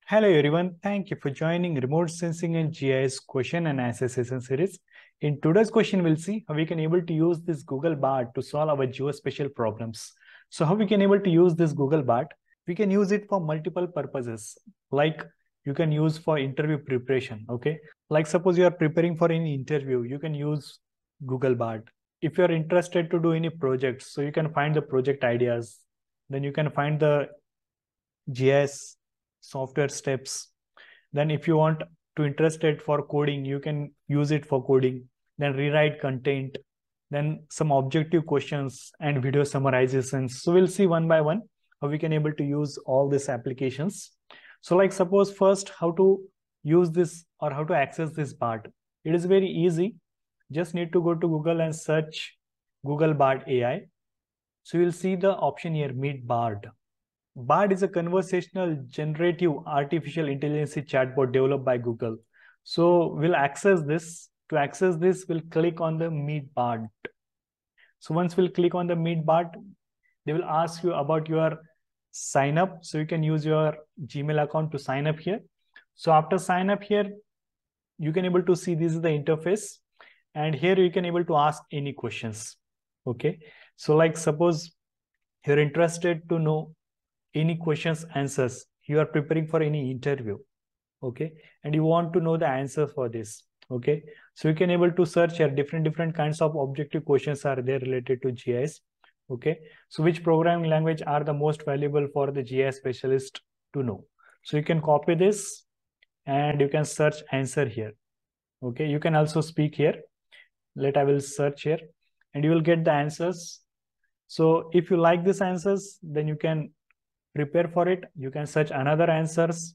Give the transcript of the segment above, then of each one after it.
Hello everyone, thank you for joining Remote Sensing and GIS question and answer session series. In today's question, we'll see how we can able to use this Google Bard to solve our geospatial problems. So how we can able to use this Google Bard? We can use it for multiple purposes, like you can use for interview preparation, okay? Like suppose you are preparing for any interview, you can use Google Bard. If you're interested to do any projects, so you can find the project ideas, then you can find the GIS software steps. Then if you want to interested for coding, you can use it for coding, then rewrite content, then some objective questions and video summarizations. So we'll see one by one how we can able to use all these applications. So like suppose first how to use this or how to access this Bard. It is very easy. Just need to go to Google and search Google Bard AI. So you'll see the option here, Meet Bard. Bard is a conversational generative artificial intelligence chatbot developed by Google. So we'll access this. To access this, we'll click on the Meet Bard. So once we'll click on the Meet Bard, they will ask you about your sign up. So you can use your Gmail account to sign up here. So after sign up here, you can able to see this is the interface. And here you can able to ask any questions. Okay. So like suppose you're interested to know any questions, answers. You are preparing for any interview, okay, and you want to know the answer for this, okay. So you can able to search here different kinds of objective questions are there related to GIS, okay. So which programming language are the most valuable for the GIS specialist to know? So you can copy this and you can search answer here, okay. You can also speak here. I will search here and you will get the answers. So if you like these answers, then you can prepare for it. You can search another answers.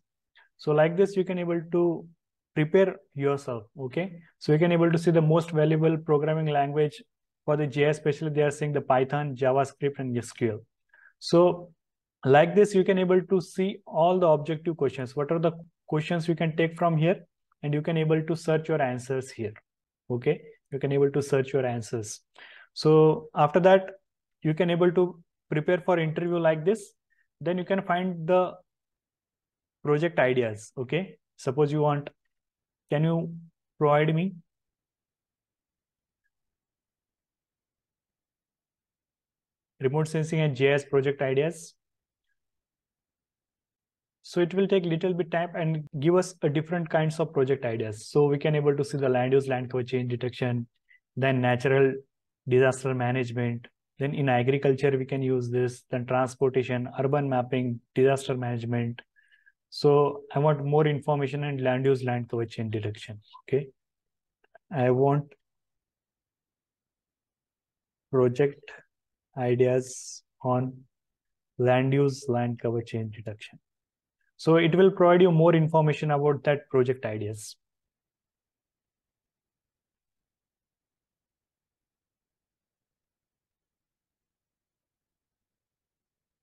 So like this, you can able to prepare yourself. Okay. So you can able to see the most valuable programming language for the GIS, especially they are saying the Python, JavaScript, and SQL. So like this, you can able to see all the objective questions. What are the questions you can take from here? And you can able to search your answers here. Okay. You can able to search your answers. So after that, you can able to prepare for interview like this. Then you can find the project ideas. Okay. Suppose you want, can you provide me remote sensing and GIS project ideas? So it will take little bit time and give us a different kinds of project ideas. So we can able to see the land use, land cover change detection, then natural disaster management. Then in agriculture, we can use this, then transportation, urban mapping, disaster management. So I want more information on land use, land cover change detection. Okay. I want project ideas on land use, land cover change detection. So it will provide you more information about that project ideas.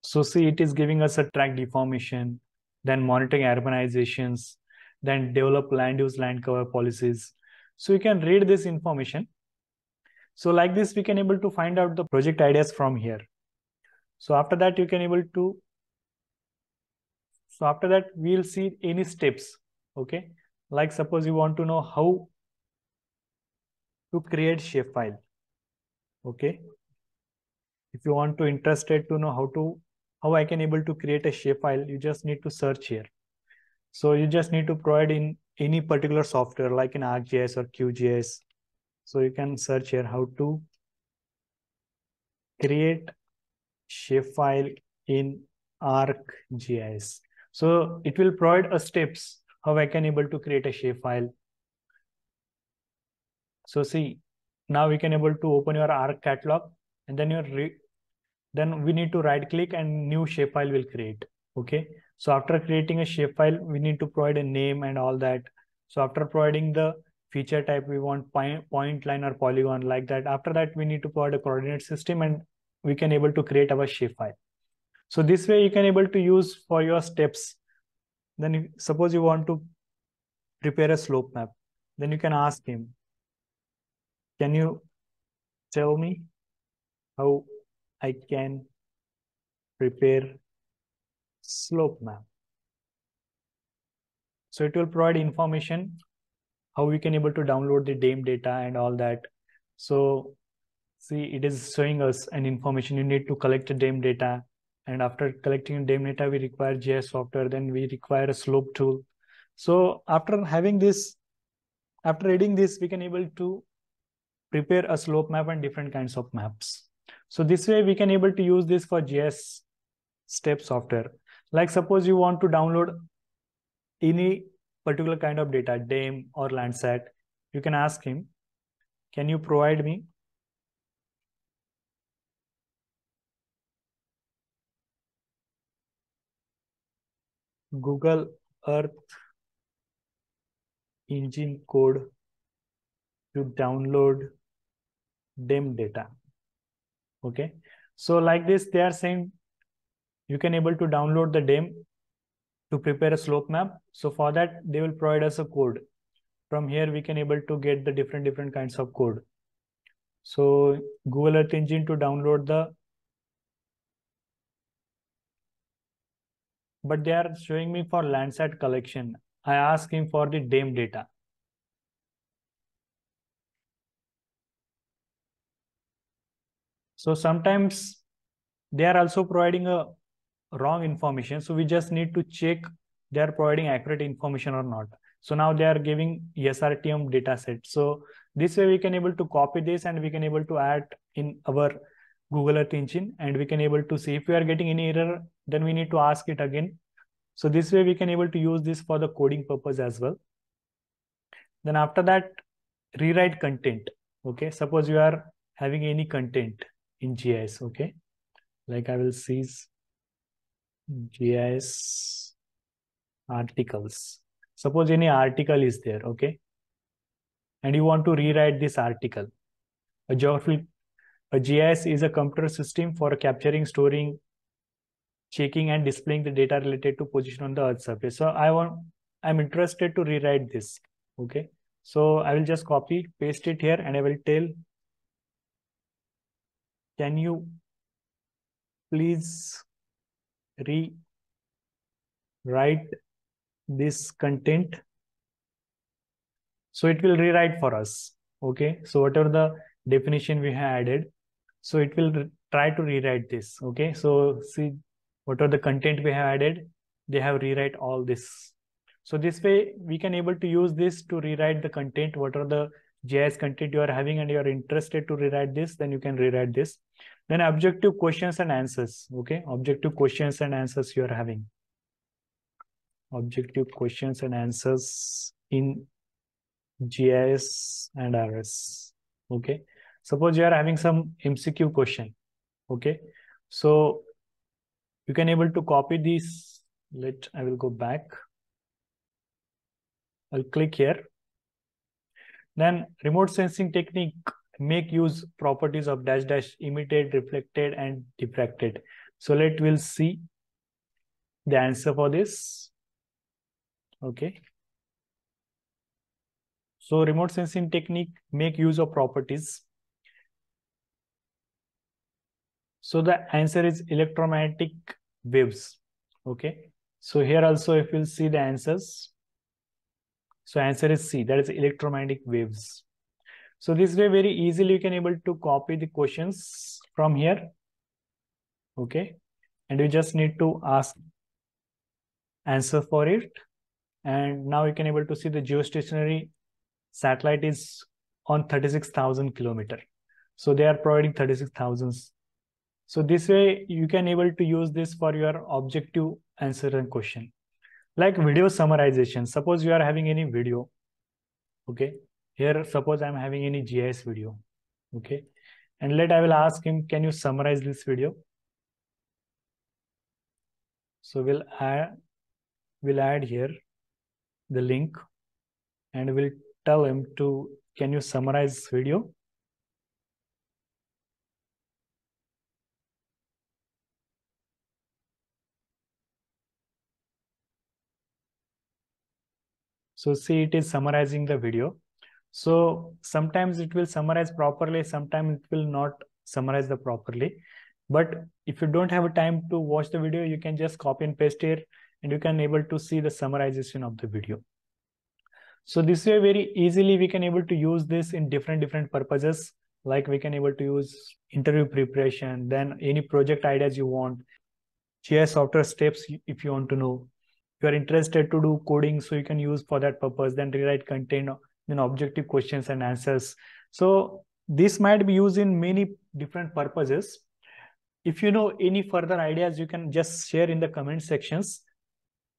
So see, it is giving us a track deformation, then monitoring urbanizations, then develop land use, land cover policies. So you can read this information. So like this, we can able to find out the project ideas from here. So after that, you can able to, so after that, we'll see any steps. Okay. Like suppose you want to know how to create shapefile. Okay. If you want to interested to know how I can able to create a shapefile, you just need to search here. So you just need to provide in any particular software like in ArcGIS or QGIS. So you can search here how to create shapefile in ArcGIS. So it will provide a steps how I can able to create a shapefile. So see, now we can able to open your Arc catalog and then then we need to right click and new shapefile will create. Okay. So after creating a shapefile, we need to provide a name and all that. So after providing the feature type, we want point, line, or polygon like that. After that, we need to provide a coordinate system and we can able to create our shapefile. So this way you can able to use for your steps. Then suppose you want to prepare a slope map, then you can ask him, can you tell me how I can prepare slope map? So it will provide information how we can able to download the DAM data and all that. So see, it is showing us an information. You need to collect the DAM data, and after collecting DAM data, we require GIS software. Then we require a slope tool. So after having this, after reading this, we can able to prepare a slope map and different kinds of maps. So this way we can able to use this for GIS step software. Like suppose you want to download any particular kind of data, DAM or Landsat, you can ask him, can you provide me Google Earth Engine code to download DAM data? Okay, so like this they are saying you can able to download the DAM to prepare a slope map. So for that they will provide us a code. From here we can able to get the different kinds of code. So Google Earth Engine to download the, but they are showing me for Landsat collection. I ask him for the DAM data. So sometimes they are also providing a wrong information. So we just need to check they are providing accurate information or not. So now they are giving SRTM data set. So this way we can able to copy this and we can able to add in our Google Earth Engine, and we can able to see if we are getting any error, then we need to ask it again. So this way we can able to use this for the coding purpose as well. Then after that, rewrite content. Okay, suppose you are having any content in GIS. Okay, like I will seize GIS articles. Suppose any article is there, okay, and you want to rewrite this article. A GIS is a computer system for capturing, storing, checking, and displaying the data related to position on the Earth's surface. So I'm interested to rewrite this. Okay, so I will just copy, paste it here, and I will tell, can you please rewrite this content? So it will rewrite for us. Okay, so whatever the definition we have added, so it will try to rewrite this. Okay, so see whatever the content we have added, they have rewrite all this. So this way we can able to use this to rewrite the content, whatever the GIS content you are having and you are interested to rewrite this, then you can rewrite this. Then objective questions and answers. Okay, objective questions and answers you are having. Objective questions and answers in GIS and RS. Okay, suppose you are having some MCQ question. Okay, so you can able to copy this. I will go back. I'll click here. Then remote sensing technique make use properties of dash dash emitted, reflected, and diffracted. So we'll see the answer for this. Okay. So remote sensing technique make use of properties. So the answer is electromagnetic waves. Okay. So here also if you'll see the answers. So answer is C, that is electromagnetic waves. So this way very easily you can able to copy the questions from here. Okay. And you just need to ask answer for it. And now you can able to see the geostationary satellite is on 36,000 kilometers. So they are providing 36,000. So this way you can able to use this for your objective answer and question. Like video summarization. Suppose you are having any video. Okay. Here, suppose I'm having any GIS video. Okay. And I will ask him, can you summarize this video? So we'll add here the link and we'll tell him to, can you summarize video? So see, it is summarizing the video. So sometimes it will summarize properly, sometimes it will not summarize the properly. But if you don't have a time to watch the video, you can just copy and paste here and you can able to see the summarization of the video. So this way very easily we can able to use this in different purposes, like we can able to use interview preparation, then any project ideas you want, GIS software steps if you want to know. If you are interested to do coding, so you can use for that purpose, then rewrite content, then objective questions and answers. So this might be used in many different purposes. If you know any further ideas, you can just share in the comment sections.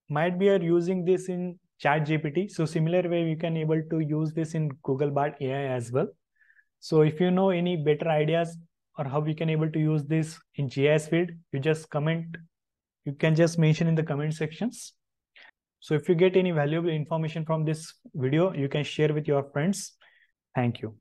Might be are using this in ChatGPT. So similar way, you can able to use this in Google Bard AI as well. So if you know any better ideas or how we can able to use this in GIS field, you just comment. You can just mention in the comment sections. So if you get any valuable information from this video, you can share with your friends. Thank you.